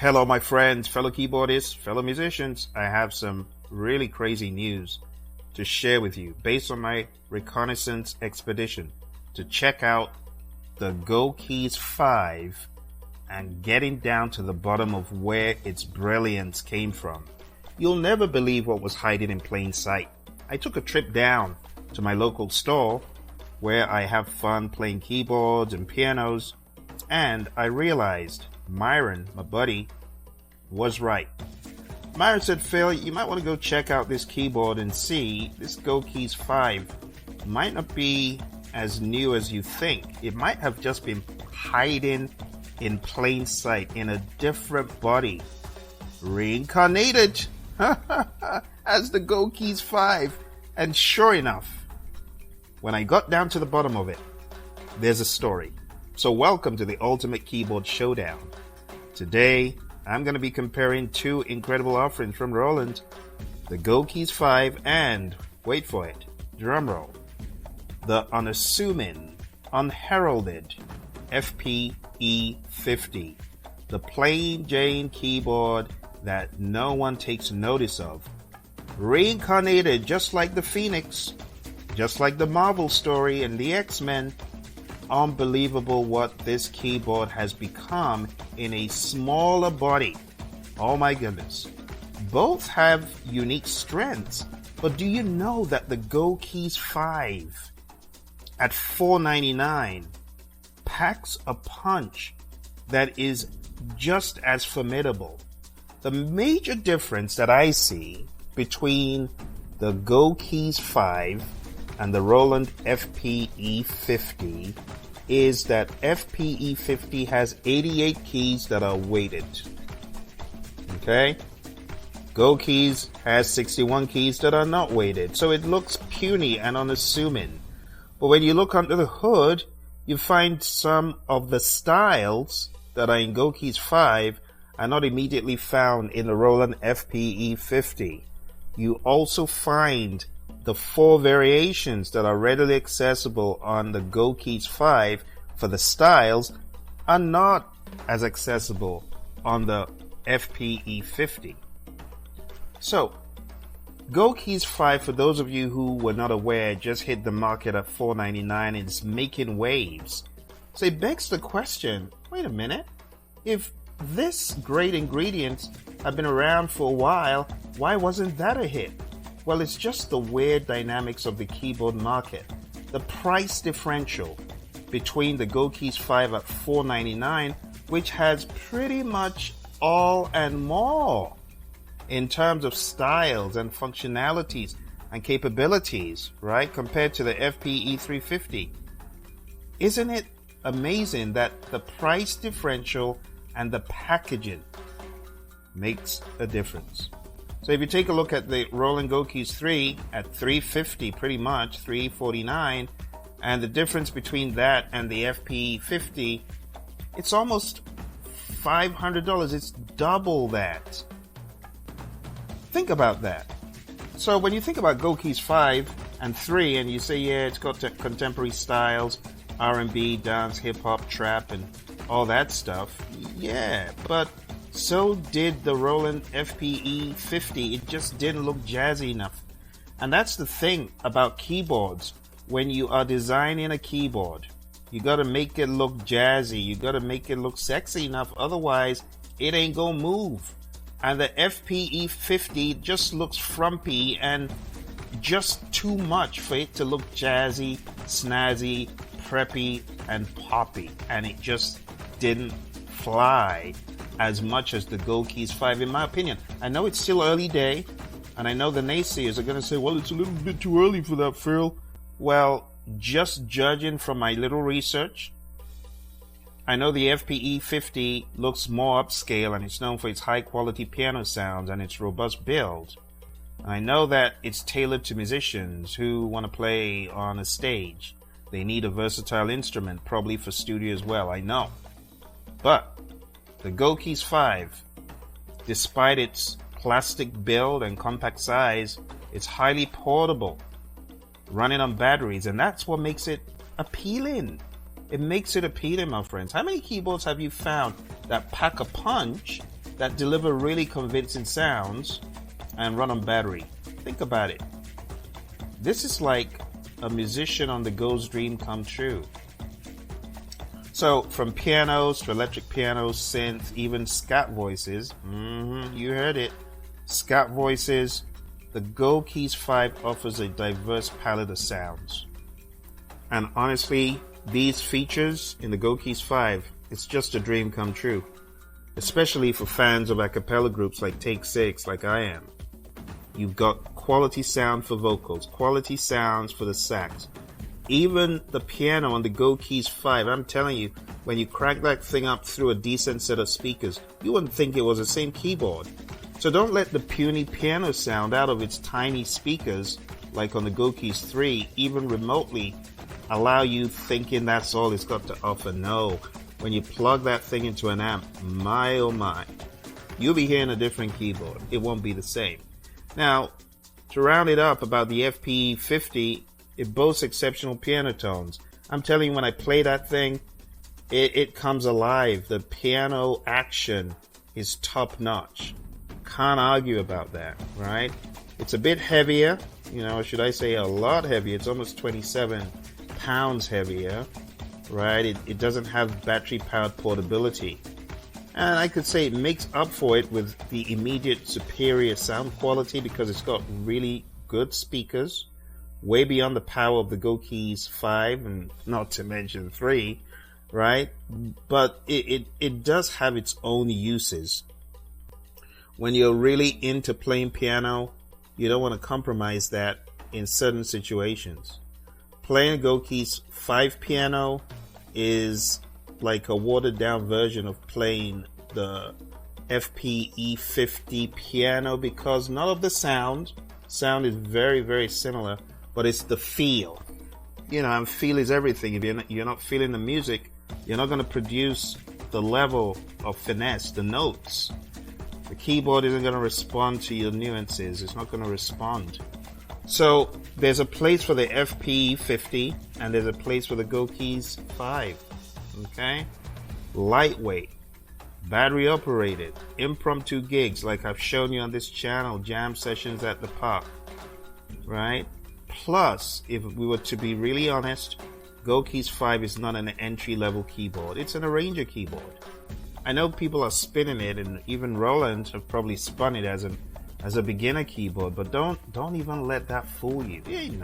Hello, my friends, fellow keyboardists, fellow musicians. I have some really crazy news to share with you based on my reconnaissance expedition to check out the Go Keys 5 and getting down to the bottom of where its brilliance came from. You'll never believe what was hiding in plain sight. I took a trip down to my local store where I have fun playing keyboards and pianos, and I realized Myron, my buddy, was right. Myron said, Phil, you might want to go check out this keyboard and see. This Go Keys 5 might not be as new as you think. It might have just been hiding in plain sight in a different body, reincarnated as the Go Keys 5. And sure enough, when I got down to the bottom of it, there's a story. So welcome to the Ultimate Keyboard Showdown. Today, I'm going to be comparing two incredible offerings from ROLAND, the Go Keys 5 and, wait for it, drumroll, the unassuming, unheralded FP-E50, the plain Jane keyboard that no one takes notice of, reincarnated just like the Phoenix, just like the Marvel story and the X-Men. Unbelievable what this keyboard has become in a smaller body. Oh my goodness. Both have unique strengths, but do you know that the Go Keys 5 at $4.99 packs a punch that is just as formidable? The major difference that I see between the Go Keys 5 and the ROLAND FP-E50 is that FP-E50 has 88 keys that are weighted. Okay? Go Keys has 61 keys that are not weighted. So it looks puny and unassuming. But when you look under the hood, you find some of the styles that are in Go Keys 5 are not immediately found in the ROLAND FP-E50. You also find the 4 variations that are readily accessible on the Go Keys 5 for the styles are not as accessible on the FP-E50. So, Go Keys 5, for those of you who were not aware, just hit the market at $4.99 and it's making waves. So it begs the question, wait a minute, if this great ingredients have been around for a while, why wasn't that a hit? Well, it's just the weird dynamics of the keyboard market. The price differential between the Go Keys 5 at $4.99, which has pretty much all and more in terms of styles and functionalities and capabilities, right, compared to the FP-E350. Isn't it amazing that the price differential and the packaging makes a difference? So if you take a look at the ROLAND Go Keys 3 at $350, pretty much $349, and the difference between that and the FP-50, it's almost $500. It's double that. Think about that. So when you think about Go Keys 5 and 3, and you say, yeah, it's got contemporary styles, R&B, dance, hip-hop, trap, and all that stuff, yeah, but so did the ROLAND FP-E50. It just didn't look jazzy enough. And that's the thing about keyboards. When you are designing a keyboard, you got to make it look jazzy. You got to make it look sexy enough. Otherwise, it ain't gonna move. And the FP-E50 just looks frumpy and just too much for it to look jazzy, snazzy, preppy, and poppy. And it just didn't fly as much as the Go Keys 5, in my opinion. I know it's still early day, and I know the naysayers are going to say, well, it's a little bit too early for that, Phil. Well, just judging from my little research, I know the FP-E50 looks more upscale, and it's known for its high-quality piano sounds and its robust build. I know that it's tailored to musicians who want to play on a stage. They need a versatile instrument, probably for studio as well, I know. But the Go Keys 5, despite its plastic build and compact size, it's highly portable, running on batteries, and that's what makes it appealing. It makes it appealing, my friends. How many keyboards have you found that pack a punch that deliver really convincing sounds and run on battery. Think about it. This is like a musician on the go's dream come true. So from pianos to electric pianos, synth, even scat voices, you heard it, scat voices, the Go Keys 5 offers a diverse palette of sounds. And honestly, these features in the Go Keys 5, it's just a dream come true. Especially for fans of a cappella groups like Take 6, like I am. You've got quality sound for vocals, quality sounds for the sax. Even the piano on the Go Keys 5, I'm telling you, when you crack that thing up through a decent set of speakers, you wouldn't think it was the same keyboard. So don't let the puny piano sound out of its tiny speakers, like on the Go Keys 3, even remotely, allow you thinking that's all it's got to offer. No. When you plug that thing into an amp, my oh my, you'll be hearing a different keyboard. It won't be the same. Now, to round it up about the FP-E50, it boasts exceptional piano tones. I'm telling you, when I play that thing, it comes alive. The piano action is top notch. Can't argue about that, right? It's a bit heavier, should I say a lot heavier. It's almost 27 pounds heavier, right? It doesn't have battery powered portability. And I could say it makes up for it with the immediate superior sound quality because it's got really good speakers, way beyond the power of the Go Keys 5 and not to mention 3, right? But it does have its own uses. When you're really into playing piano, you don't want to compromise that in certain situations. Playing a Go Keys 5 piano is like a watered down version of playing the FP-E50 piano because none of the sound is very, very similar, but it's the feel. And feel is everything. If you're not feeling the music, you're not going to produce the level of finesse, the notes. The keyboard isn't going to respond to your nuances. It's not going to respond. So there's a place for the FP-E50 and there's a place for the Go Keys 5. Okay? Lightweight, battery operated, impromptu gigs like I've shown you on this channel, jam sessions at the park, right? Plus, if we were to be really honest, Go Keys 5 is not an entry-level keyboard. It's an arranger keyboard. I know people are spinning it, and even ROLAND have probably spun it as a beginner keyboard, but don't even let that fool you. It ain't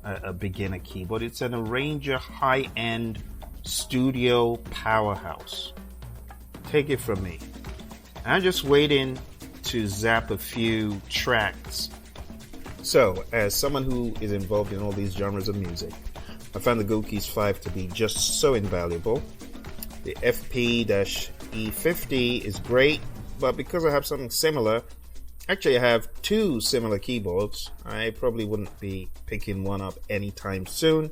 a beginner keyboard. It's an arranger high-end studio powerhouse. Take it from me. I'm just waiting to zap a few tracks. So, as someone who is involved in all these genres of music, I found the Go Keys 5 to be just so invaluable. The FP-E50 is great, but because I have something similar, actually I have two similar keyboards, I probably wouldn't be picking one up anytime soon.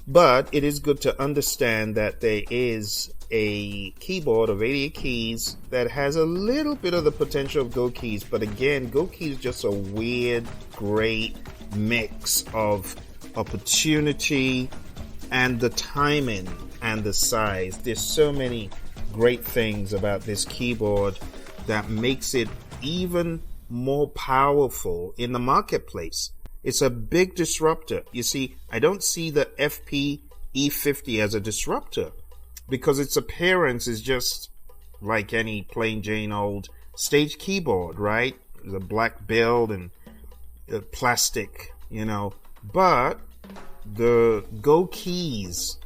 But it is good to understand that there is a keyboard of 88 keys that has a little bit of the potential of Go Keys, but again, Go Keys is just a weird, great mix of opportunity and the timing and the size. There's so many great things about this keyboard that makes it even more powerful in the marketplace. It's a big disruptor. You see, I don't see the FP-E50 as a disruptor because its appearance is just like any plain Jane old stage keyboard, right? There's a black build and plastic, But the Go Keys,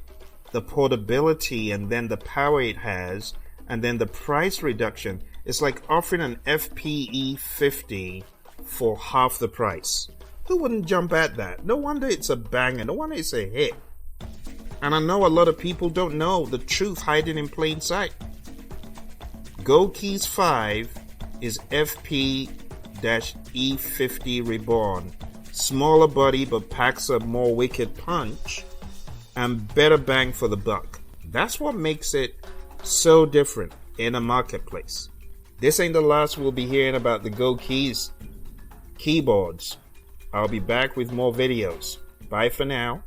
the portability and then the power it has and then the price reduction, it's like offering an FP-E50 for half the price. Who wouldn't jump at that? No wonder it's a banger. No wonder it's a hit. And I know a lot of people don't know the truth hiding in plain sight. Go Keys 5 is FP-E50 reborn. Smaller body but packs a more wicked punch and better bang for the buck. That's what makes it so different in a marketplace. This ain't the last we'll be hearing about the Go Keys keyboards. I'll be back with more videos. Bye for now.